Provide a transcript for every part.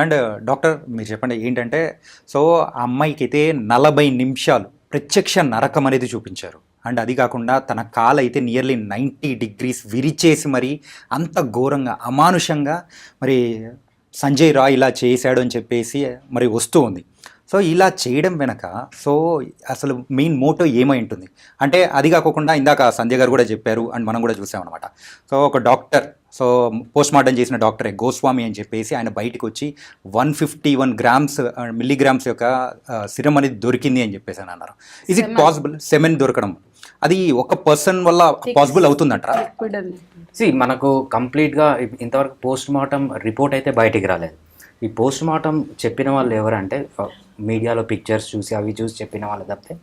And doctor మీరు చెప్పండి ఏంటంటే, సో ఆ అమ్మాయికైతే 40 నిమిషాలు ప్రత్యక్ష నరకం అనేది చూపించారు. అండ్ అది కాకుండా తన కాలైతే నియర్లీ 90 డిగ్రీస్ విరిచేసి మరి అంత ఘోరంగా, అమానుషంగా మరి సంజయ్ రాయ్ ఇలా చేశాడు అని చెప్పేసి మరి వస్తూ ఉంది. సో ఇలా చేయడం వెనక సో అసలు మెయిన్ మోటో ఏమై ఉంటుంది అంటే, అది కాకుండా ఇందాక సంజయ్ గారు కూడా చెప్పారు అండ్ మనం కూడా చూసామన్నమాట. సో ఒక డాక్టర్, సో పోస్ట్ మార్టం చేసిన డాక్టరే గోస్వామి అని చెప్పేసి ఆయన బయటకు వచ్చి 151 గ్రామ్స్ మిల్లీగ్రామ్స్ యొక్క సిరం అనేది దొరికింది అని చెప్పేసి అని అన్నారు. Is it possible? సెమెన్ దొరకడం అది ఒక పర్సన్ వల్ల పాసిబుల్ అవుతుందంటారా? మనకు కంప్లీట్గా ఇంతవరకు పోస్ట్ మార్టం రిపోర్ట్ అయితే బయటికి రాలేదు. ఈ పోస్ట్ మార్టం చెప్పిన వాళ్ళు ఎవరంటే మీడియాలో పిక్చర్స్ చూసి అవి చూసి చెప్పిన వాళ్ళు తప్పితే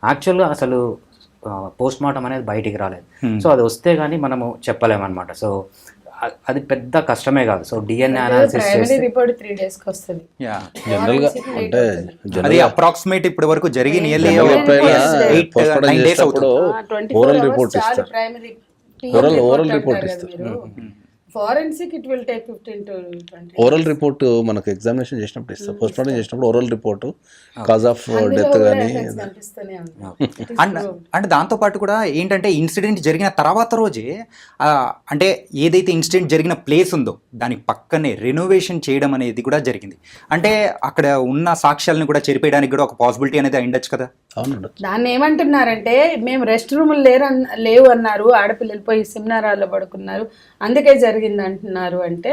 యాక్చువల్గా అసలు పోస్ట్ మార్టం అనేది బయటికి రాలేదు. సో అది వస్తే కానీ మనము చెప్పలేమన్నమాట. సో అది పెద్ద కష్టమే కాదు. So DNA analysis report 3 days కి వస్తుంది. జనరల్ గా అంటే అది అప్రాక్సిమేట్ ఇప్పటి వరకు జరిగి నియర్లీ 8-9 days అవుతుంది. ఓరల్ రిపోర్ట్ ఇస్తారు. ఓరల్ రిపోర్ట్ ఇస్తారు. Forensic it will take 15 to 20. Oral report మనకు ఎగ్జామినేషన్ చేసినప్పుడు ఇస్తారు. పోస్ట్ మార్టం చేసినప్పుడు oral report cause of death కానీ. అండ్ దాంతోపాటు కూడా ఏంటంటే ఇన్సిడెంట్ జరిగిన తర్వాత రోజే అంటే ఏదైతే ఇన్సిడెంట్ జరిగిన ప్లేస్ ఉందో దాని పక్కనే రెనోవేషన్ చేయడం అనేది కూడా జరిగింది. అంటే అక్కడ ఉన్న సాక్ష్యాలను కూడా చెరిపేయడానికి కూడా ఒక పాసిబిలిటీ అనేది అయ్యుండొచ్చు కదా. దాన్ని ఏమంటున్నారంటే, మేము రెస్ట్ రూములు లేవు అన్నారు, ఆడపిల్లలు పోయి సెమినార్ హాల్లో పడుకున్నారు, అందుకే జరిగింది అంటున్నారు. అంటే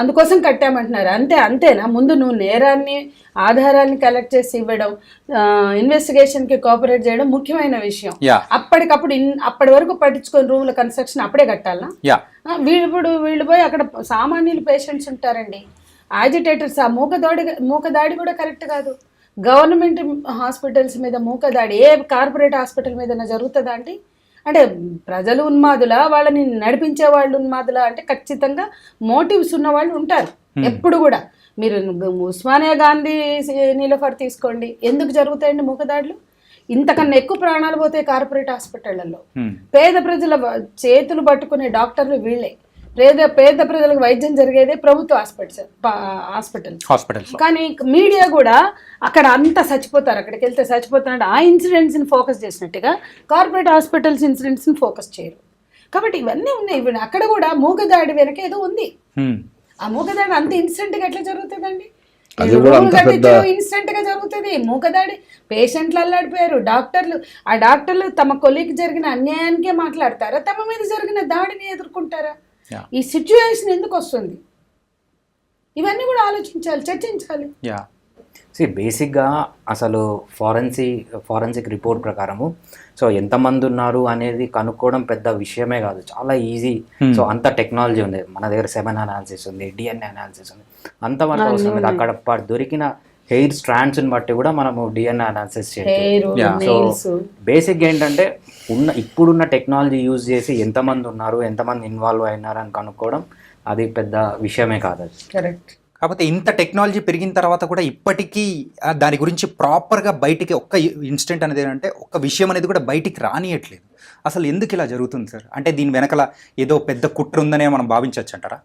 అందుకోసం కట్టామంటున్నారు. అంతేనా? ముందు నువ్వు నేరాన్ని ఆధారాన్ని కలెక్ట్ చేసి ఇవ్వడం, ఇన్వెస్టిగేషన్కి కోఆపరేట్ చేయడం ముఖ్యమైన విషయం. అప్పటికప్పుడు అప్పటి వరకు పట్టించుకొని రూమ్ల కన్స్ట్రక్షన్ అప్పుడే కట్టాలా? వీళ్ళు పోయి అక్కడ సామాన్యులు పేషెంట్స్ ఉంటారండి, యాజిటేటర్స్. ఆ మూకదాడి కూడా కరెక్ట్ కాదు. గవర్నమెంట్ హాస్పిటల్స్ మీద మూకదాడి ఏ కార్పొరేట్ హాస్పిటల్ మీద జరుగుతుందా అండి? అంటే ప్రజలు ఉన్మాదులా, వాళ్ళని నడిపించే వాళ్ళు ఉన్మాదులా? అంటే ఖచ్చితంగా మోటివ్స్ ఉన్న వాళ్ళు ఉంటారు ఎప్పుడు కూడా. మీరు ఉస్మానియా గాంధీ నీలోఫర్ తీసుకోండి, ఎందుకు జరుగుతాయండి మూకదాడులు? ఇంతకన్నా ఎక్కువ ప్రాణాలు పోతాయి కార్పొరేట్ హాస్పిటళ్లలో. పేద ప్రజల చేతులు పట్టుకునే డాక్టర్లు వీళ్ళే. పేద ప్రజలకు వైద్యం జరిగేదే ప్రభుత్వ హాస్పిటల్. కానీ మీడియా కూడా అక్కడ అంతా చచ్చిపోతారు, అక్కడికి వెళ్తే చచ్చిపోతారంటే ఆ ఇన్సిడెంట్స్ని ఫోకస్ చేసినట్టుగా కార్పొరేట్ హాస్పిటల్స్ ఇన్సిడెంట్స్ని ఫోకస్ చేయరు. కాబట్టి ఇవన్నీ ఉన్నాయి. అక్కడ కూడా మూగదాడి వెనక ఏదో ఉంది. ఆ మూగదాడి అంత ఇన్సిడెంట్గా ఎట్లా జరుగుతుందండి? ఇన్స్టెంట్ గా జరుగుతుంది మూకదాడి. పేషెంట్లు అల్లాడిపోయారు, ఆ డాక్టర్లు తమ కొలీకి జరిగిన అన్యాయానికే మాట్లాడతారా, తమ మీద జరిగిన దాడిని ఎదుర్కొంటారా? ఈ సిచ్యువేషన్ ఎందుకు వస్తుంది? ఇవన్నీ కూడా ఆలోచించాలి, చర్చించాలి. బేసిక్గా అసలు ఫారెన్సిక్ రిపోర్ట్ ప్రకారము సో ఎంతమంది ఉన్నారు అనేది కనుక్కోవడం పెద్ద విషయమే కాదు, చాలా ఈజీ. సో అంత టెక్నాలజీ ఉంది మన దగ్గర. సెమెన్ అనాలిసిస్ ఉంది, డిఎన్ఏ అనాలిసిస్ ఉంది, అంతమంది అవసరం లేదు. అక్కడ దొరికిన హెయిర్ స్ట్రాండ్స్ని బట్టి కూడా మనము డిఎన్ఏ అనాలిసిస్ చేయొచ్చు. సో బేసిక్గా ఏంటంటే ఇప్పుడున్న టెక్నాలజీ యూజ్ చేసి ఎంతమంది ఉన్నారు, ఎంతమంది ఇన్వాల్వ్ అయినారు అని కనుక్కోవడం అది పెద్ద విషయమే కాదు. కరెక్ట్. కాకపోతే ఇంత టెక్నాలజీ పెరిగిన తర్వాత కూడా ఇప్పటికీ దాని గురించి ప్రాపర్గా బయటికి ఒక్క ఇన్సిడెంట్ అనేది ఏంటంటే ఒక్క విషయం అనేది కూడా బయటికి రానియట్లేదు. అసలు ఎందుకు ఇలా జరుగుతుంది సార్? అంటే దీని వెనకాల ఏదో పెద్ద కుట్ర ఉందనే మనం భావించవచ్చు అంటారా?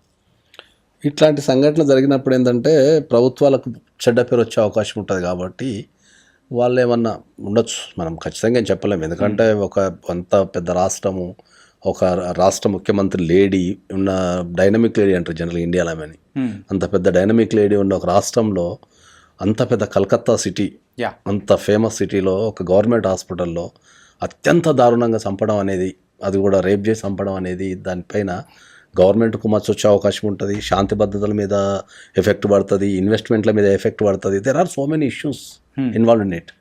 ఇట్లాంటి సంఘటనలు జరిగినప్పుడు ఏంటంటే ప్రభుత్వాలకు చెడ్డ పేరు వచ్చే అవకాశం ఉంటుంది. కాబట్టి వాళ్ళు ఏమన్నా ఉండొచ్చు, మనం ఖచ్చితంగా ఏం చెప్పలేము. ఎందుకంటే అంత పెద్ద రాష్ట్రము, ఒక రాష్ట్ర ముఖ్యమంత్రి లేడీ ఉన్న డైనమిక్ లేడీ అంటారు జనరల్ ఇండియాలో అని. అంత పెద్ద డైనమిక్ లేడీ ఉన్న ఒక రాష్ట్రంలో, అంత పెద్ద కలకత్తా సిటీ, అంత ఫేమస్ సిటీలో ఒక గవర్నమెంట్ హాస్పిటల్లో అత్యంత దారుణంగా చంపడం అనేది, అది కూడా రేప్ చేసి చంపడం అనేది, దానిపైన గవర్నమెంట్కు మచ్చ వచ్చే అవకాశం ఉంటుంది, శాంతి భద్రతల మీద ఎఫెక్ట్ పడుతుంది, ఇన్వెస్ట్మెంట్ల మీద ఎఫెక్ట్ పడుతుంది. There are so many issues involve in it.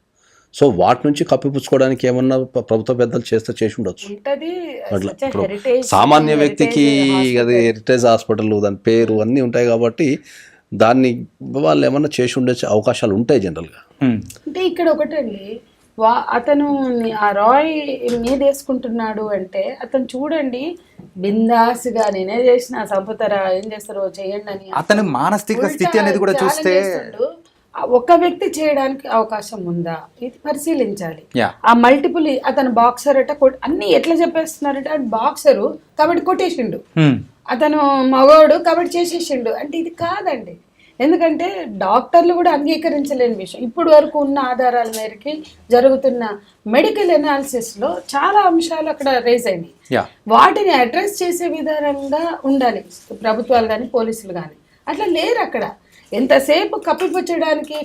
So వాటి నుంచి కప్పిపుచ్చుకోవడానికి ఏమన్నా ప్రభుత్వ పెద్దలు చేసి ఉండొచ్చు. అట్లా సామాన్య వ్యక్తికి అది హెరిటేజ్ హాస్పిటల్ దాని పేరు అన్నీ ఉంటాయి కాబట్టి దాన్ని వాళ్ళు ఏమన్నా చేసి ఉండే అవకాశాలు ఉంటాయి జనరల్గా. అంటే ఇక్కడ ఒకటండి, అతను ఆ రాయ్ మీద వేసుకుంటున్నాడు అంటే అతను చూడండి బిందాస్గా నేనే చేసిన చంపుతారా, ఏం చేస్తారో చేయండి అని. అతని మానసిక స్థితి అనేది కూడా చూస్తే ఒక వ్యక్తి చేయడానికి అవకాశం ఉందా ఇది పరిశీలించాలి. ఆ మల్టిపుల్ అతను బాక్సర్ అట అన్ని ఎట్లా చెప్పేస్తున్నారంటే అటు బాక్సరు కాబట్టి కొట్టేసిండు, అతను మగోడు కాబట్టి చేసేసిండు అంటే ఇది కాదండి. ఎందుకంటే డాక్టర్లు కూడా అంగీకరించలేని విషయం ఇప్పుడు వరకు ఉన్న ఆధారాల మేరకి జరుగుతున్న మెడికల్ ఎనాలిసిస్లో చాలా అంశాలు అక్కడ రేజ్ అయినాయి. వాటిని అడ్రస్ చేసే విధానంగా ఉండాలి ప్రభుత్వాలు కానీ పోలీసులు కానీ. అట్లా లేరు అక్కడ. ఎంతసేపు కప్పిపుచ్చడానికి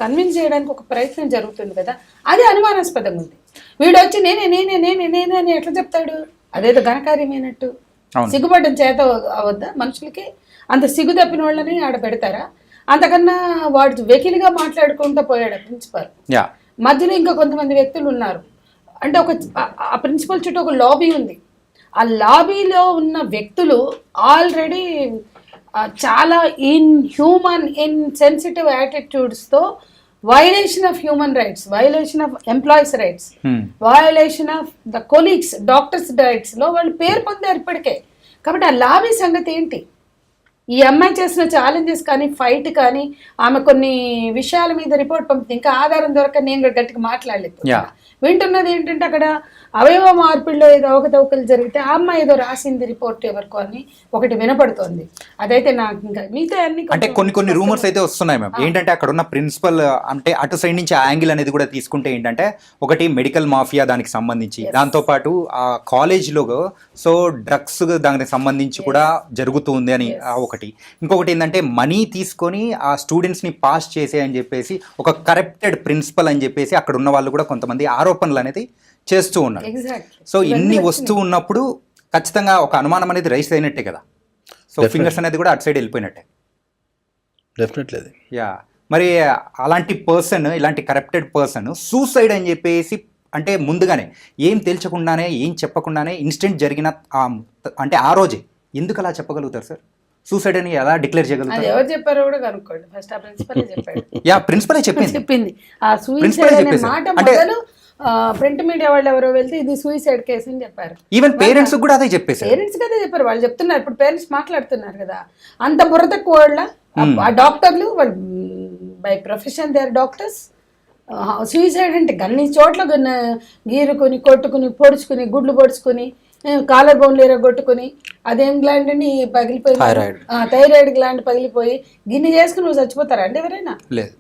కన్విన్స్ చేయడానికి ఒక ప్రయత్నం జరుగుతుంది కదా, అది అనుమానాస్పదంగా ఉంది. వీడు వచ్చి నేనే నేనే నేనే నేనే అని ఎట్లా చెప్తాడు? అదేదో ఘనకార్యమైనట్టు. సిగ్గుపడ్డం చేత అవద్దా మనుషులకి? అంత సిగ్గు తప్పిన వాళ్ళని ఆడ పెడతారా? అంతకన్నా వాడు వెకిలిగా మాట్లాడుకుంటూ పోయాడు ప్రిన్సిపల్. మధ్యలో ఇంకా కొంతమంది వ్యక్తులు ఉన్నారు. అంటే ఆ ప్రిన్సిపల్ చుట్టూ ఒక లాబీ ఉంది. ఆ లాబీలో ఉన్న వ్యక్తులు ఆల్రెడీ చాలా ఇన్సెన్సిటివ్ యాటిట్యూడ్స్తో violation of human rights, violation of employees rights, violation of the colleagues doctors రైట్స్లో వాళ్ళు పేరు పొందారు ఇప్పటికే. కాబట్టి ఆ లాబీ సంగతి ఏంటి? ఈ అమ్మాయి చేసిన ఛాలెంజెస్ కానీ, ఫైట్ కానీ, ఆమె కొన్ని విషయాల మీద రిపోర్ట్ పంపింది, ఇంకా ఆధారం దొరక నేను గట్టిగా మాట్లాడలేదు. వింటున్నది ఏంటంటే అక్కడ అవయవ మార్పిడిలో ఏదో అవకతవకలు జరిగితే ఆ అమ్మాయి ఏదో రాసింది రిపోర్ట్ ఎవరికో అని ఒకటి వినపడుతోంది. అదైతే నాకు ఇంకా మిగతా అన్ని అంటే కొన్ని రూమర్స్ అయితే వస్తున్నాయి మ్యామ్. ఏంటంటే అక్కడ ఉన్న ప్రిన్సిపల్ అంటే అటు సైడ్ నుంచి ఆ యాంగిల్ అనేది కూడా తీసుకుంటే ఏంటంటే ఒకటి మెడికల్ మాఫియా దానికి సంబంధించి, దాంతోపాటు ఆ కాలేజ్లో సో డ్రగ్స్ దానికి సంబంధించి కూడా జరుగుతుంది అని ఒకటి. ఇంకొకటి ఏంటంటే మనీ తీసుకొని ఆ స్టూడెంట్స్ని పాస్ చేసే అని చెప్పేసి ఒక కరప్టెడ్ ప్రిన్సిపల్ అని చెప్పేసి అక్కడ ఉన్న వాళ్ళు కూడా కొంతమంది ఆరోపణలు అనేది చేస్తూ ఉన్నారు. సో ఇన్ని వస్తూ ఉన్నప్పుడు ఖచ్చితంగా ఒక అనుమానం అనేది రైస్ అయినట్టే కదా. సో ఫింగర్స్ అనేది కూడా అటు సైడ్ వెళ్ళిపోయినట్టే. డెఫినెట్లీ. మరి అలాంటి పర్సన్, ఇలాంటి కరప్టెడ్ పర్సన్ సూసైడ్ అని చెప్పేసి అంటే ముందుగానే ఏం తేల్చకుండానే ఏం చెప్పకుండానే ఇన్సిడెంట్ జరిగిన అంటే ఆ రోజే ఎందుకు అలా చెప్పగలుగుతారు సార్? సూసైడ్ అని ఎలా డిక్లేర్ చేయగలుగుతారు? ఎవరు చెప్పారో కూడా కనుక్కోండి. ఫస్ట్ ఆ ప్రిన్సిపల్ చెప్పాడు. ప్రిన్సిపలే చెప్పింది ఆ సూసైడ్ అనే మాట మొదలు ప్రింట్ మీడియా వాళ్ళు ఎవరో వెళ్తే ఇది సూసైడ్ కేసు అని చెప్పారు. ఈవెన్ పేరెంట్స్ కూడా అదే చెప్పేశారు. పేరెంట్స్ అదే చెప్పారు. వాళ్ళు చెప్తున్నారు, ఇప్పుడు పేరెంట్స్ మాట్లాడుతున్నారు కదా. అంత బుర్ర తక్కువ వాళ్ళ ఆ డాక్టర్లు, వాళ్ళు by profession they are doctors. Suicide అంటే అన్ని చోట్ల గీరుకుని, కొట్టుకుని, పొడుచుకుని, గుడ్లు పొడుచుకుని, కాలర్ బోన్లు ఎరగొట్టుకుని, అదేం గ్లాండ్ అని పగిలిపోయి, థైరాయిడ్ గ్లాండ్ పగిలిపోయి గిన్నె చేసుకుని నువ్వు చచ్చిపోతారా అంటే ఎవరైనా? లేదు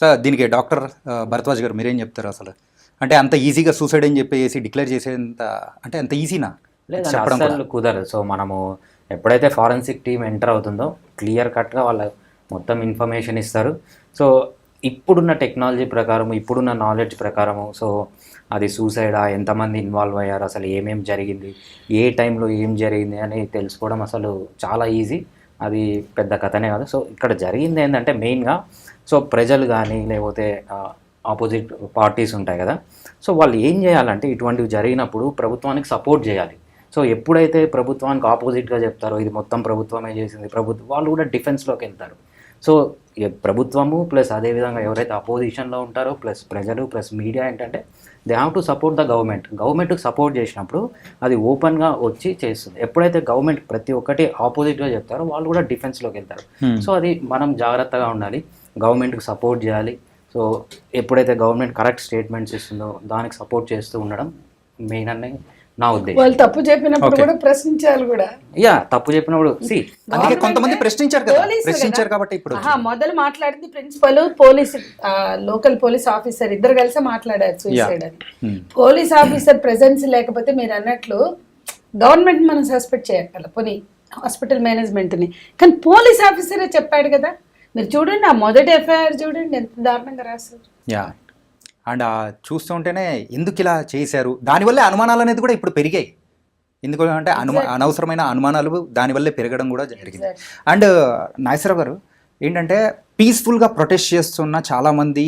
సార్. దీనికి డాక్టర్ భరద్వాజ్ గారు మీరేం చెప్తారు అసలు? అంటే అంత ఈజీగా సూసైడ్ అని చెప్పేసి డిక్లేర్ చేసేంత అంటే అంత ఈజీనా? లేదు, అసలు కుదరదు. సో మనము ఎప్పుడైతే ఫారెన్సిక్ టీమ్ ఎంటర్ అవుతుందో క్లియర్ కట్గా వాళ్ళ మొత్తం ఇన్ఫర్మేషన్ ఇస్తారు. సో ఇప్పుడున్న టెక్నాలజీ ప్రకారం, ఇప్పుడున్న నాలెడ్జ్ ప్రకారము సో అది సూసైడా, ఎంతమంది ఇన్వాల్వ్ అయ్యారు, అసలు ఏమేమి జరిగింది, ఏ టైంలో ఏం జరిగింది అని తెలుసుకోవడం అసలు చాలా ఈజీ. అది పెద్ద కథనే కాదు. సో ఇక్కడ జరిగింది ఏంటంటే మెయిన్గా సో ప్రజలు కానీ లేకపోతే ఆపోజిట్ పార్టీస్ ఉంటాయి కదా, సో వాళ్ళు ఏం చేయాలంటే ఇటువంటివి జరిగినప్పుడు ప్రభుత్వానికి సపోర్ట్ చేయాలి. సో ఎప్పుడైతే ప్రభుత్వానికి ఆపోజిట్గా చెప్తారో ఇది మొత్తం ప్రభుత్వమే చేసింది, వాళ్ళు కూడా డిఫెన్స్లోకి వెళ్తారు. సో ప్రభుత్వము ప్లస్ అదేవిధంగా ఎవరైతే అపోజిషన్లో ఉంటారో ప్లస్ ప్రజలు ప్లస్ మీడియా ఏంటంటే they have to support the గవర్నమెంట్కి సపోర్ట్ చేసినప్పుడు అది ఓపెన్గా వచ్చి చేస్తుంది. ఎప్పుడైతే గవర్నమెంట్ ప్రతి ఒక్కటి ఆపోజిట్గా చెప్తారో వాళ్ళు కూడా డిఫెన్స్లోకి వెళ్తారు. సో అది మనం జాగ్రత్తగా ఉండాలి, గవర్నమెంట్కి సపోర్ట్ చేయాలి. సో ఎప్పుడైతే గవర్నమెంట్ కరెక్ట్ స్టేట్మెంట్స్ ఇస్తుందో దానికి సపోర్ట్ చేస్తూ ఉండడం మెయిన్ అని నా ఉద్దేశం. వాళ్ళు తప్పు చెప్పినప్పుడు కూడా ప్రశ్నించాలి కూడా. తప్పు చెప్పినప్పుడు కొంతమంది ప్రశ్నించారు కాబట్టి ఇప్పుడు మొదలు మాట్లాడింది principal, police, local police officer ఇద్దరు కలిసి మాట్లాడారు సూసైడ్ అని. పోలీస్ ఆఫీసర్ ప్రెజెన్స్ లేకపోతే మీరు అన్నట్లు గవర్నమెంట్ మనం సస్పెక్ట్ చేయగల, పోనీ హాస్పిటల్ మేనేజ్మెంట్ని, కానీ పోలీస్ ఆఫీసరే చెప్పాడు కదా. మీరు చూడండి ఆ మొదటి ఎఫ్ఐఆర్ చూడండి ఎంత దారుణంగా రాశారు. అండ్ చూస్తుంటేనే ఎందుకు ఇలా చేశారు, దానివల్లే అనుమానాలు అనేది కూడా ఇప్పుడు పెరిగాయి. ఎందుకంటే అనవసరమైన అనుమానాలు దానివల్లే పెరగడం కూడా జరిగింది. అండ్ నాగేశ్వరరావు గారు ఏంటంటే పీస్ఫుల్గా ప్రొటెస్ట్ చేస్తున్న చాలామంది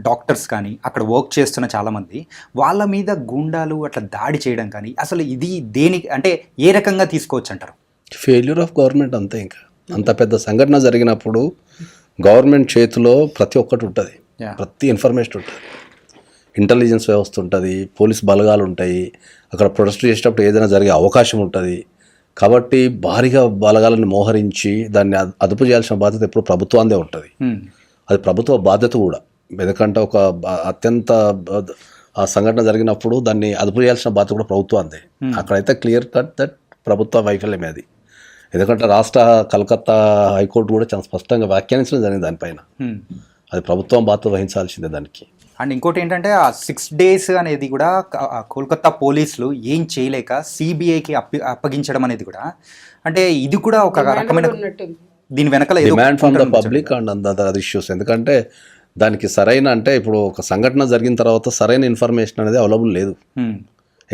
డాక్టర్స్ కానీ అక్కడ వర్క్ చేస్తున్న చాలామంది వాళ్ళ మీద గుండాలు అట్లా దాడి చేయడం కానీ అసలు ఇది దేనికి అంటే ఏ రకంగా తీసుకోవచ్చు అంటారు? ఫెయిల్యూర్ ఆఫ్ గవర్నమెంట్ అంతే. ఇంకా అంత పెద్ద సంఘటన జరిగినప్పుడు గవర్నమెంట్ చేతిలో ప్రతి ఒక్కటి ఉంటుంది, ప్రతి ఇన్ఫర్మేషన్ ఉంటుంది, ఇంటెలిజెన్స్ వ్యవస్థ ఉంటుంది, పోలీస్ బలగాలు ఉంటాయి. అక్కడ ప్రొటెస్ట్ చేసేటప్పుడు ఏదైనా జరిగే అవకాశం ఉంటుంది. కాబట్టి భారీగా బలగాలను మోహరించి దాన్ని అదుపు చేయాల్సిన బాధ్యత ఎప్పుడు ప్రభుత్వాందే ఉంటుంది. అది ప్రభుత్వ బాధ్యత కూడా. ఎందుకంటే ఒక అత్యంత ఆ సంఘటన జరిగినప్పుడు దాన్ని అదుపు చేయాల్సిన బాధ్యత కూడా ప్రభుత్వాందే. అక్కడైతే క్లియర్ కట్ దట్ ప్రభుత్వ వైఫల్యమే అది. ఎందుకంటే కలకత్తా హైకోర్టు కూడా చాలా స్పష్టంగా వ్యాఖ్యానించడం జరిగింది దానిపైన. అది ప్రభుత్వం బాధ్యత వహించాల్సిందే దానికి. అండ్ ఇంకోటి ఏంటంటే ఆ 6 days అనేది కూడా కోల్కతా పోలీసులు ఏం చేయలేక సిబిఐకి అప్పగించడం అనేది కూడా, అంటే ఇది కూడా ఒక రకమైన దీని వెనకాల demand from the public and other issues. ఎందుకంటే దానికి సరైన, అంటే ఇప్పుడు ఒక సంఘటన జరిగిన తర్వాత సరైన ఇన్ఫర్మేషన్ అనేది అవైలబుల్ లేదు,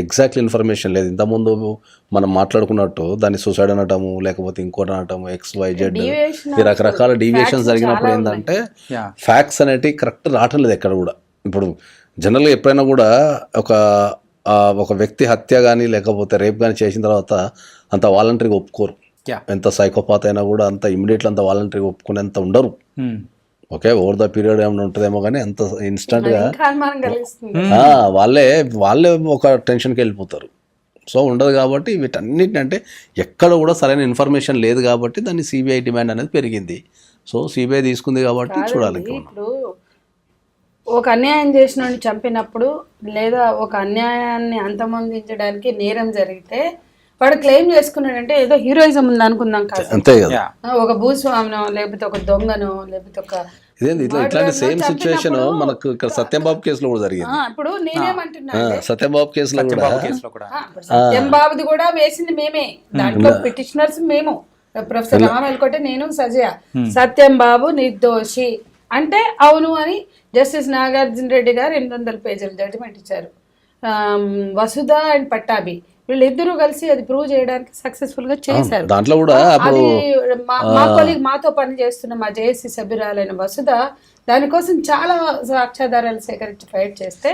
ఎగ్జాక్ట్లీ ఇన్ఫర్మేషన్ లేదు. ఇంతకుముందు మనం మాట్లాడుకున్నట్టు దాన్ని సూసైడ్ అనటము, లేకపోతే ఇంకోటి అనటము, XYZ ఈ రకరకాల డీవియేషన్స్ జరిగినప్పుడు ఏంటంటే ఫ్యాక్ట్స్ అనేటివి కరెక్ట్ రావటం లేదు ఎక్కడ కూడా. ఇప్పుడు జనరల్గా ఎప్పుడైనా కూడా ఒక వ్యక్తి హత్య కానీ లేకపోతే రేప్ కానీ చేసిన తర్వాత అంత వాలంటరీగా ఒప్పుకోరు. ఎంత సైకోపాత్ అయినా కూడా అంత ఇమీడియట్లీ అంత వాలంటరీగా ఒప్పుకునేంత ఉండరు. ఓకే, ఓవర్ ద పీరియడ్ ఏమైనా ఉంటుందేమో కానీ అంత ఇన్స్టెంట్గా వాళ్ళే ఒక టెన్షన్కి వెళ్ళిపోతారు. సో ఉండదు. కాబట్టి వీటన్నిటిని, అంటే ఎక్కడ కూడా సరైన ఇన్ఫర్మేషన్ లేదు కాబట్టి దాన్ని సిబిఐ డిమాండ్ అనేది పెరిగింది. సో సిబిఐ తీసుకుంది కాబట్టి చూడాలి. ఇప్పుడు ఒక అన్యాయం చేసిన చంపినప్పుడు లేదా ఒక అన్యాయాన్ని అంతమొందించడానికి నేరం జరిగితే వాడు క్లెయిమ్ చేసుకున్నాడంటే ఏదో హీరోయిజం ఉంది అనుకుందాం కాదు, అంతే కదా. ఒక భూస్వామినో లేకపోతే ఒక దొంగనో లేకపోతే ఒక ఇట్లాంటి సేమ్ సిచ్యువేషన్ మనకు ఇక్కడ సత్యంబాబు కేసులో కూడా జరిగింది. ఇప్పుడు నేనేమంటున్నా, సత్యంబాబు కేసులో కూడా సత్యంబాబుది కూడా వేసింది మేమే, దాంట్లో పిటిషనర్స్ మేము, ప్రొఫెసర్ రామెల్కోటే, నేను, సజయ. సత్యంబాబు నిర్దోషి అంటే అవును అని జస్టిస్ నాగార్జున రెడ్డి గారు 800 పేజీల జడ్జిమెంట్ ఇచ్చారు. వసుధ అండ్ పట్టాభి వీళ్ళిద్దరూ కలిసి అది ప్రూవ్ చేయడానికి సక్సెస్ఫుల్ గా చేశారు. దాంట్లో కూడా అది మా కొలీగ్, మాతో పని చేస్తున్న మా జేఏసీ సభ్యురాలైన వసుధ దానికోసం చాలా సాక్ష్యాధారాలు సేకరించి ఫైట్ చేస్తే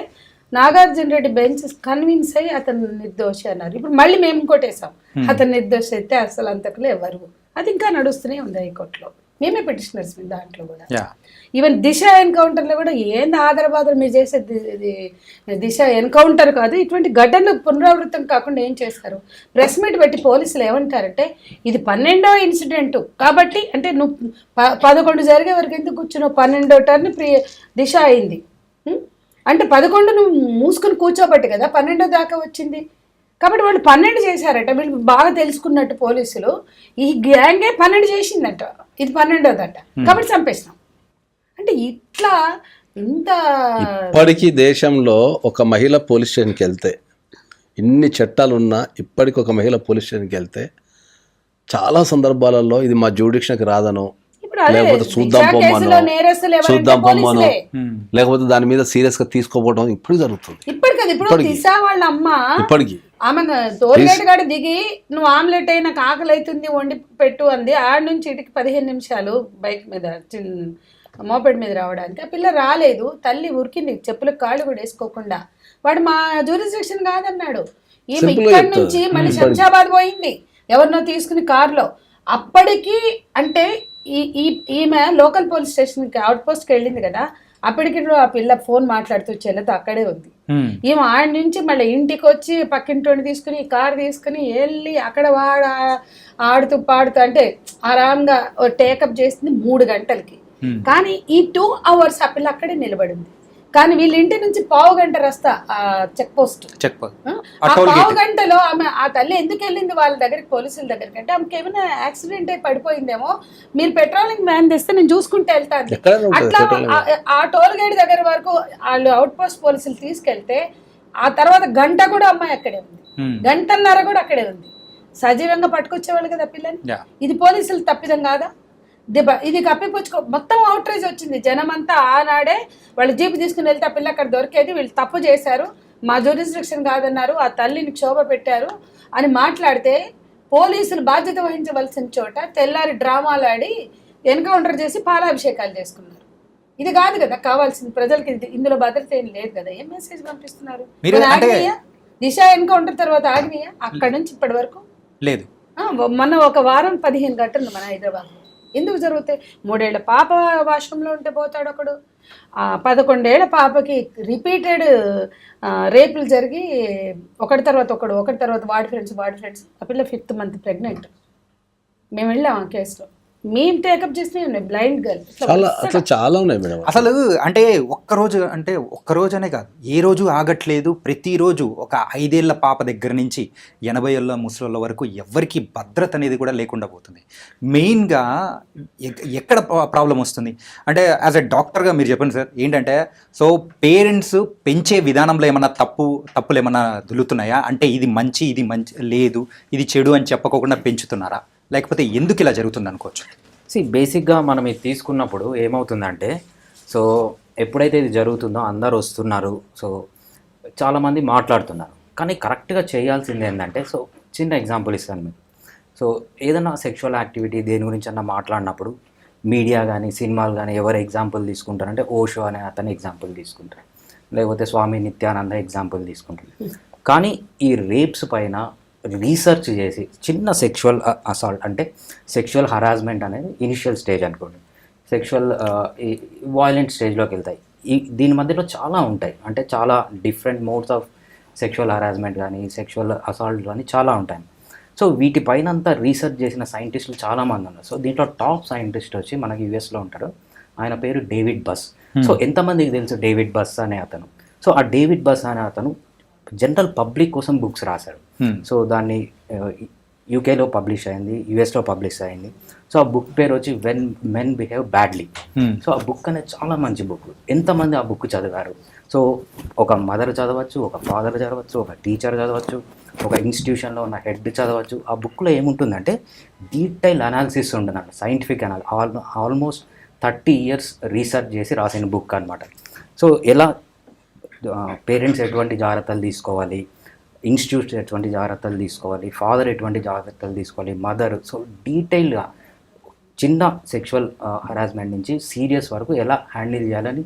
నాగార్జున రెడ్డి బెంచ్ కన్విన్స్ అయ్యి అతను నిర్దోషి అన్నారు. ఇప్పుడు మళ్ళీ మేము కొట్టేసాం, అతను నిర్దోషి అయితే అసలు అంతకులు ఎవరు, అది ఇంకా నడుస్తూనే ఉంది హైకోర్టులో. మేమే పిటిషనర్స్ దాంట్లో కూడా. ఈవెన్ దిశ ఎన్కౌంటర్లో కూడా ఏంది ఆధారబాధలు మీరు చేసే దిశ ఎన్కౌంటర్ కాదు, ఇటువంటి ఘటనలు పునరావృతం కాకుండా ఏం చేస్తారు? ప్రెస్ మీట్ పెట్టి పోలీసులు ఏమంటారంటే ఇది 12వ ఇన్సిడెంట్ కాబట్టి, అంటే నువ్వు 11 జరిగే వరకు ఎందుకు కూర్చున్నావు, 12వ టర్న్ దిశ అయింది అంటే 11 నువ్వు మూసుకొని కూర్చోబట్టి కదా 12వ దాకా వచ్చింది. కాబట్టి వాళ్ళు 12 చేశారట, వీళ్ళు బాగా తెలుసుకున్నట్టు పోలీసులు. ఈ గ్యాంగే 12 చేసిందట, ఇది 12వదట, కాబట్టి చంపేసినాం అంటే ఇట్లా. ఇంత ఇప్పటికీ దేశంలో ఒక మహిళ పోలీస్ స్టేషన్కి వెళ్తే, ఇన్ని చట్టాలు ఉన్నా ఇప్పటికి ఒక మహిళ పోలీస్ స్టేషన్కి వెళ్తే చాలా సందర్భాలలో ఇది మా జ్యూడిక్షన్కి రాదనో, లేకపోతే చూద్దాం పొమ్మనో, లేకపోతే దాని మీద సీరియస్ గా తీసుకోపోవడం ఇప్పుడు జరుగుతుంది. ఇప్పుడు దిశ వాళ్ళ అమ్మ ఇప్పటికి ఆమె టోల్గేట్ కాడ దిగి నువ్వు ఆమ్లెట్ అయినా ఆకలి అవుతుంది వండి పెట్టు అంది. ఆడ నుంచి ఇటుకి 15 నిమిషాలు బైక్ మీద మోపెడ్ మీద రావడానికి. ఆ పిల్ల రాలేదు, తల్లి ఉరికింది చెప్పులకు కాళ్ళు కూడా వేసుకోకుండా. వాడు మా జ్యూరిస్డిక్షన్ కాదన్నాడు. ఈమె ఇక్కడి నుంచి మళ్ళీ శంషాబాద్ పోయింది ఎవరినో తీసుకుని కారులో. అప్పటికి అంటే ఈమె లోకల్ పోలీస్ స్టేషన్కి అవుట్ పోస్ట్కి వెళ్ళింది కదా, అప్పటికి ఆ పిల్ల ఫోన్ మాట్లాడుతూ చెల్లెతో అక్కడే ఉంది. ఈమె ఆడ నుంచి మళ్ళీ ఇంటికి వచ్చి పక్కింటి తీసుకుని కారు తీసుకుని వెళ్ళి అక్కడ ఆడుతూ పాడుతూ అంటే ఆరాంగా టేకప్ చేసింది 3 గంటలకి. కానీ ఈ 2 hours ఆ పిల్ల అక్కడే నిలబడింది. కానీ వీళ్ళ ఇంటి నుంచి 1/2 గంట రస్తా చెక్ పోస్ట్. ఆ 1/2 గంటలో ఆమె ఆ తల్లి ఎందుకు వెళ్ళింది వాళ్ళ దగ్గరికి, పోలీసుల దగ్గరికి అంటే ఆమెకి ఏమైనా యాక్సిడెంట్ అయి పడిపోయిందేమో, మీరు పెట్రోలింగ్ వ్యాన్ తెస్తే నేను చూసుకుంటూ వెళ్తాను. అట్లా ఆ టోల్ గేట్ దగ్గర వరకు వాళ్ళు అవుట్ పోస్ట్ పోలీసులు తీసుకెళ్తే ఆ తర్వాత గంట కూడా అమ్మాయి అక్కడే ఉంది, 1.5 గంటల కూడా అక్కడే ఉంది. సజీవంగా పట్టుకొచ్చేవాళ్ళు కదా పిల్లని. ఇది పోలీసులు తప్పిదం కాదా? ఇది కప్పిపుచ్చుకో మొత్తం అవుట్రేజ్ వచ్చింది. జనం అంతా ఆనాడే వాళ్ళు జీపు తీసుకుని వెళ్తే ఆ పిల్ల అక్కడ దొరికేది, వీళ్ళు తప్పు చేశారు, మా జ్యూరిస్డిక్షన్ కాదన్నారు, ఆ తల్లిని క్షోభ పెట్టారు అని మాట్లాడితే పోలీసులు బాధ్యత వహించవలసిన చోట తెల్లారి డ్రామాలు ఆడి ఎన్కౌంటర్ చేసి పాలాభిషేకాలు చేసుకున్నారు. ఇది కాదు కదా కావాల్సింది ప్రజలకి. ఇందులో భద్రత ఏం లేదు కదా. ఏం మెసేజ్ పంపిస్తున్నారు? దిశ ఎన్కౌంటర్ తర్వాత ఆగ్నేయ అక్కడ నుంచి ఇప్పటి వరకు లేదు. మొన్న ఒక వారం 15 గంటలు మన హైదరాబాద్ ఎందుకు జరుగుతాయి? 3 ఏళ్ల పాప వాష్రూమ్లో ఉంటే పోతాడు ఒకడు, 11 ఏళ్ల పాపకి రిపీటెడ్ రేపులు జరిగి ఒకటి తర్వాత వాడి ఫ్రెండ్స్. ఆ పిల్ల 5th month ప్రెగ్నెంట్. మేము వెళ్ళాం ఆ కేసులో. మేము టేకప్ చేసినవి ఉన్నాయి. బ్లైండ్ గర్ల్ చాలా అట్లా చాలా ఉన్నాయి మేడం. అసలు అంటే ఒక్కరోజు అనే కాదు, ఏ రోజు ఆగట్లేదు. ప్రతిరోజు ఒక 5 ఏళ్ల పాప దగ్గర నుంచి 80 ఏళ్ళ ముసలోళ్ళ వరకు ఎవరికి భద్రత అనేది కూడా లేకుండా పోతుంది. మెయిన్గా ఎక్కడ ప్రాబ్లం వస్తుంది అంటే యాజ్ ఎ డాక్టర్గా మీరు చెప్పండి సార్, ఏంటంటే సో పేరెంట్స్ పెంచే విధానంలో ఏమన్నా తప్పులు ఏమన్నా దులుతున్నాయా? అంటే ఇది మంచి లేదు, ఇది చెడు అని చెప్పకోకుండా పెంచుతున్నారా, లేకపోతే ఎందుకు ఇలా జరుగుతుంది అనుకోవచ్చు? బేసిక్గా మనం ఇది తీసుకున్నప్పుడు ఏమవుతుందంటే, సో ఎప్పుడైతే ఇది జరుగుతుందో అందరు వస్తున్నారు, సో చాలామంది మాట్లాడుతున్నారు, కానీ కరెక్ట్గా చేయాల్సింది ఏంటంటే, సో చిన్న ఎగ్జాంపుల్ ఇస్తాను మీకు. సో ఏదైనా సెక్షువల్ యాక్టివిటీ దేని గురించి అన్నా మాట్లాడినప్పుడు మీడియా కానీ సినిమాలు కానీ ఎవరు ఎగ్జాంపుల్ తీసుకుంటారంటే ఓషో అనే అతని ఎగ్జాంపుల్ తీసుకుంటారు, లేకపోతే స్వామి నిత్యానంద ఎగ్జాంపుల్ తీసుకుంటారు. కానీ ఈ రేప్స్ పైన రీసెర్చ్ చేసి చిన్న సెక్షువల్ అసాల్ట్ అంటే సెక్షువల్ హరాస్మెంట్ అనేది ఇనిషియల్ స్టేజ్ అనుకోండి, సెక్షువల్ వాయిలెంట్ స్టేజ్లోకి వెళ్తాయి. దీని మధ్యలో చాలా ఉంటాయి, అంటే చాలా different modes of sexual harassment కానీ సెక్షువల్ అసాల్ట్ కానీ చాలా ఉంటాయి. సో వీటిపైన అంతా రీసెర్చ్ చేసిన సైంటిస్టులు చాలామంది ఉన్నారు. సో దీంట్లో టాప్ సైంటిస్ట్ వచ్చి మనకి యూఎస్లో ఉంటాడు, ఆయన పేరు డేవిడ్ బస్. సో ఎంతమందికి తెలుసు డేవిడ్ బస్ అనే అతను? సో ఆ డేవిడ్ బస్ అనే అతను జనరల్ పబ్లిక్ కోసం బుక్స్ రాశారు. సో దాన్ని యూకేలో పబ్లిష్ అయింది, యుఎస్లో పబ్లిష్ అయింది. సో ఆ బుక్ పేరు వచ్చి when men behave badly. So ఆ బుక్ అనేది చాలా మంచి బుక్. ఎంతమంది ఆ బుక్ చదివారు? సో ఒక మదర్ చదవచ్చు, ఒక ఫాదర్ చదవచ్చు, ఒక టీచర్ చదవచ్చు, ఒక ఇన్స్టిట్యూషన్లో ఉన్న హెడ్ చదవచ్చు. ఆ బుక్లో ఏముంటుందంటే డీటెయిల్ అనాలిసిస్ ఉంటుందంట, సైంటిఫిక్ ఆల్మోస్ట్ 30 years రీసెర్చ్ చేసి రాసిన బుక్ అనమాట. సో ఎలా పేరెంట్స్ ఎటువంటి జాగ్రత్తలు తీసుకోవాలి, ఇన్స్టిట్యూట్స్ ఎటువంటి జాగ్రత్తలు తీసుకోవాలి, ఫాదర్ ఎటువంటి జాగ్రత్తలు తీసుకోవాలి, మదర్. సో డీటెయిల్గా చిన్న సెక్షువల్ హరాస్మెంట్ నుంచి సీరియస్ వరకు ఎలా హ్యాండిల్ చేయాలని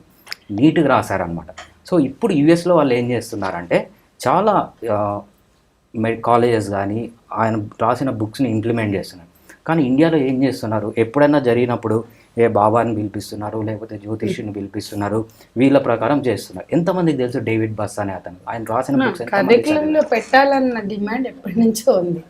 నీట్గా రాశారనమాట. సో ఇప్పుడు యూఎస్లో వాళ్ళు ఏం చేస్తున్నారంటే చాలా కాలేజెస్ కానీ ఆయన రాసిన బుక్స్ని ఇంప్లిమెంట్ చేస్తున్నారు. కానీ ఇండియాలో ఏం చేస్తున్నారు, ఎప్పుడైనా జరిగినప్పుడు ఏ బాబాని పిలిపిస్తున్నారు, లేకపోతే జ్యోతిష్యుని పిలిపిస్తున్నారు, వీళ్ళ ప్రకారం చేస్తున్నారు. ఎంతమందికి తెలుసు డేవిడ్ బస్ అనే అతను? ఆయన రాసిన బుక్స్ కరికులంలో పెట్టాలన్న డిమాండ్ ఎప్పటి నుంచో ఉంది.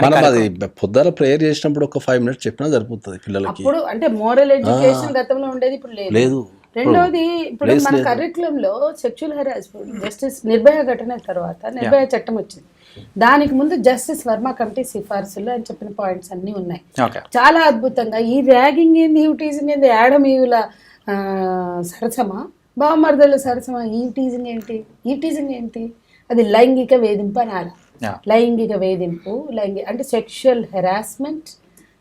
మనం అది పొద్దున ప్రేయర్ చేసినప్పుడు ఒక 5 minutes చెప్పినా సరిపోతుంది పిల్లలకి. ఇప్పుడు అంటే మోరల్ ఎడ్యుకేషన్ గతంలో ఉండేది, ఇప్పుడు లేదు. రెండోది, ఇప్పుడు మన కరికులంలో సెక్షువల్ హెరాస్మెంట్ జస్టిస్ నిర్భయ ఘటన తర్వాత నిర్భయ చట్టం వచ్చింది. దానికి ముందు జస్టిస్ వర్మ కమిటీ సిఫార్సులు అని చెప్పిన పాయింట్స్ అన్నీ ఉన్నాయి. చాలా అద్భుతంగా ఈ ర్యాగింగ్ ఏంది, ఈ టీజింగ్ ఏంది, యాడమీయుల సరసమా, బావమర్దల సరసమా, ఈ టీజింగ్ ఏంటి, అది లైంగిక వేధింపు అనాలి. లైంగిక వేధింపు, అంటే sexual harassment,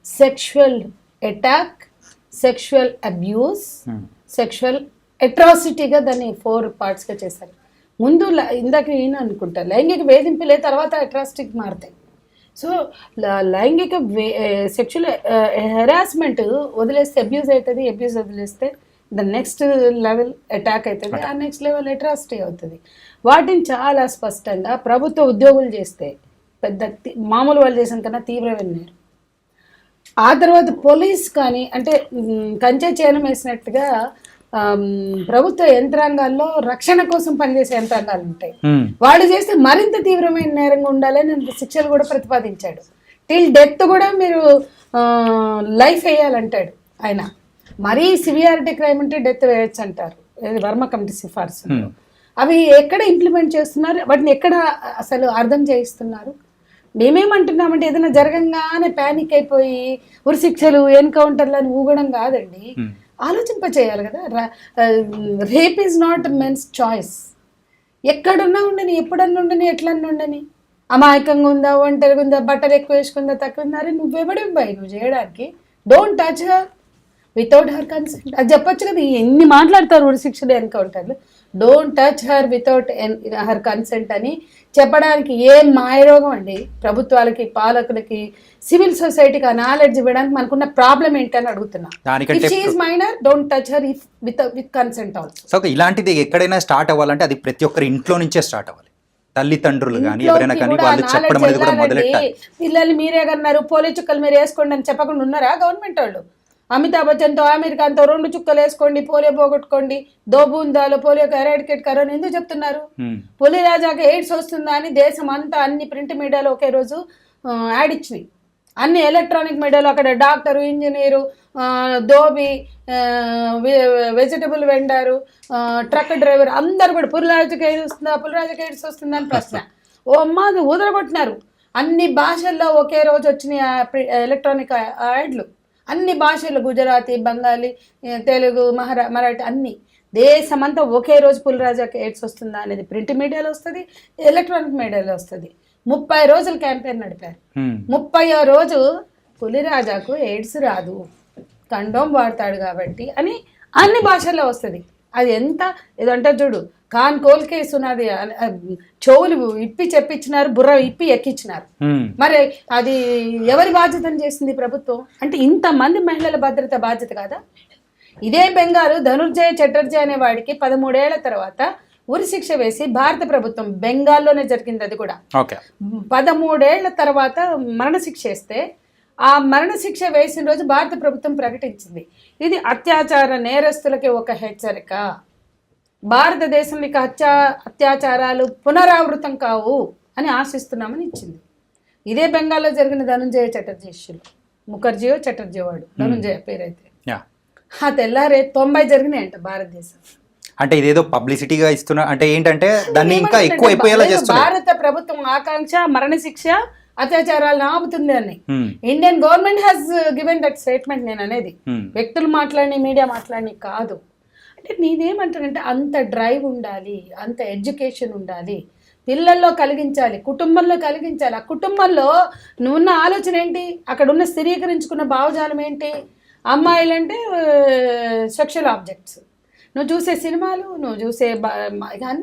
sexual attack, sexual abuse, sexual అట్రాసిటీగా దాన్ని 4 partsగా చేశారు. ముందు ఇందాక నేను అనుకుంటా లైంగిక వేధింపులే తర్వాత అట్రాసిటీకి మారుతాయి. సో లైంగిక సెక్షువల్ హెరాస్మెంట్ వదిలేస్తే అబ్యూస్ అవుతుంది, అబ్యూస్ వదిలేస్తే ద నెక్స్ట్ లెవెల్ అటాక్ అవుతుంది, ఆ నెక్స్ట్ లెవెల్ అట్రాసిటీ అవుతుంది. వాటిని చాలా స్పష్టంగా ప్రభుత్వ ఉద్యోగులు చేస్తే పెద్ద మామూలు వాళ్ళు చేసిన కన్నా తీవ్రమైన నేరం. ఆ తర్వాత పోలీస్ కానీ అంటే కంచె చేనం వేసినట్టుగా ప్రభుత్వ యంత్రాంగాల్లో రక్షణ కోసం పనిచేసే యంత్రాంగాలు ఉంటాయి, వాళ్ళు చేస్తే మరింత తీవ్రమైన నేరంగా ఉండాలని శిక్షలు కూడా ప్రతిపాదించాడు. టిల్ డెత్ కూడా మీరు లైఫ్ వేయాలంటాడు ఆయన. మరీ సివియారిటీ క్రైమ్ అంటే డెత్ వేయచ్చు అంటారు వర్మ కమిటీ సిఫార్సు. అవి ఎక్కడ ఇంప్లిమెంట్ చేస్తున్నారు, వాటిని ఎక్కడ అసలు అర్థం చేయిస్తున్నారు? మేమేమంటున్నామంటే ఏదైనా జరగంగానే ప్యానిక్ అయిపోయి ఉరిశిక్షలు ఎన్కౌంటర్లు అని ఊగడం కాదండి, ఆలోచింప చేయాలి కదా. Rape is not men's choice. ఎక్కడున్నా ఉండని, ఎప్పుడన్నా ఉండని, ఎట్లన్నా ఉండని, అమాయకంగా ఉందా, ఒంటరిగా ఉందా, బట్టలు ఎక్కువ వేసుకుందా, తక్కువ ఉందా, అరే నువ్వెవడివ్వాయి నువ్వు చేయడానికి? Don't touch her without her consent. అది చెప్పొచ్చు కదా. ఎన్ని మాట్లాడతారు ఉరిశిక్షలు ఎన్కౌంటర్లు, don't touch her without her consent అని చెప్పడానికి ఏం మాయరోగం అండి. ప్రభుత్వాలకి, పాలకులకి, సివిల్ సొసైటీకి ఆ నాలెడ్జ్ ఇవ్వడానికి మనకున్న ప్రాబ్లం ఏంటని అడుగుతున్నా. Minor don't touch her with consent also. So ఇలాంటిది ఎక్కడైనా స్టార్ట్ అవ్వాలంటే అది ప్రతి ఒక్కరి ఇంట్లో నుంచే స్టార్ట్ అవ్వాలి. తల్లిదండ్రులు కానీ ఎవరైనా కానీ వాళ్ళు చెప్పడం అనేది కూడా మొదలెట్టాలి. పిల్లలు మీరే కన్నారు, పోలియో చుక్కలు మీరు వేసుకోండి అని చెప్పకుండా ఉన్నారా గవర్నమెంట్ వాళ్ళు? అమితాబ్ బచ్చన్తో, ఆమీర్ ఖాన్తో 2 చుక్కలు వేసుకోండి, పోలియో పోగొట్టుకోండి, 2 బూందాలు పోలియో ఎరాడికేట్ కరోనా ఎందుకు చెప్తున్నారు? పులి రాజాకి ఎయిడ్స్ వస్తుందా అని దేశం అంతా అన్ని ప్రింట్ మీడియాలో ఒకే రోజు యాడ్ ఇచ్చినాయి. అన్ని ఎలక్ట్రానిక్ మీడియాలో అక్కడ doctor, engineer, dhobi, vegetable vendor, truck driver అందరు కూడా పులిరాజుకి ఎయిడ్స్ వస్తుందా అని ప్రశ్న. ఓ అమ్మ అది ఊదరగొట్టినారు. అన్ని భాషల్లో ఒకే రోజు వచ్చిన ఎలక్ట్రానిక్ యాడ్లు, అన్ని భాషల్లో, గుజరాతీ, బెంగాలీ, తెలుగు, మరాఠీ అన్ని దేశమంతా ఒకే రోజు పులిరాజాకి ఎయిడ్స్ వస్తుందా అనేది ప్రింట్ మీడియాలో వస్తుంది, ఎలక్ట్రానిక్ మీడియాలో వస్తుంది. 30 రోజులు క్యాంపెయిన్ నడిపారు. 30వ రోజు పులిరాజాకు ఎయిడ్స్ రాదు, కండోమ్ వాడతాడు కాబట్టి అని అన్ని భాషల్లో వస్తుంది. అది ఎంత ఏదంటే చూడు, కాన్ కోల్ కేసు ఉన్నది, చెవులు ఇప్పి చెప్పించినారు, బుర్ర ఇప్పి ఎక్కించినారు. మరి అది ఎవరి బాధ్యతను చేసింది ప్రభుత్వం? అంటే ఇంతమంది మహిళల భద్రత బాధ్యత కాదా? ఇదే బెంగాల్ ధనుర్జయ చటర్జీ అనే వాడికి 13 ఏళ్ల తర్వాత ఉరి శిక్ష వేసి భారత ప్రభుత్వం, బెంగాల్లోనే జరిగింది అది కూడా, 13 ఏళ్ల తర్వాత మరణశిక్ష వేస్తే ఆ మరణశిక్ష వేసిన రోజు భారత ప్రభుత్వం ప్రకటించింది ఇది అత్యాచార నేరస్తులకి ఒక హెచ్చరిక, భారతదేశంలో ఇక అత్యాచారాలు పునరావృతం కావు అని ఆశిస్తున్నామని ఇచ్చింది. ఇదే బెంగాల్లో జరిగిన ధనుంజయ చటర్జీ ఇష్యూలో, ముఖర్జీయో చటర్జీ వాడు ధనుంజయ పేరైతే, ఆ తెల్లారే 90 జరిగినాయంట భారతదేశం. అంటే ఇదేదో పబ్లిసిటీగా ఇస్తున్నా అంటే ఏంటంటే దాన్ని ఇంకా ఎక్కువ అయిపోయేలా చేస్తున్నారు. భారత ప్రభుత్వం ఆకాంక్ష మరణశిక్ష అత్యాచారాలను ఆపుతుంది అని Indian government has given that statement. నేను అనేది వ్యక్తులు మాట్లాడి మీడియా మాట్లాడి కాదు. అంటే నేనేమంటానంటే అంత డ్రైవ్ ఉండాలి, అంత ఎడ్యుకేషన్ ఉండాలి, పిల్లల్లో కలిగించాలి, కుటుంబంలో కలిగించాలి. ఆ కుటుంబంలో నువ్వున్న ఆలోచన ఏంటి, అక్కడ ఉన్న స్థిరీకరించుకున్న భావజాలం ఏంటి? అమ్మాయిలంటే సెక్షువల్ ఆబ్జెక్ట్స్, నువ్వు చూసే సినిమాలు, నువ్వు చూసే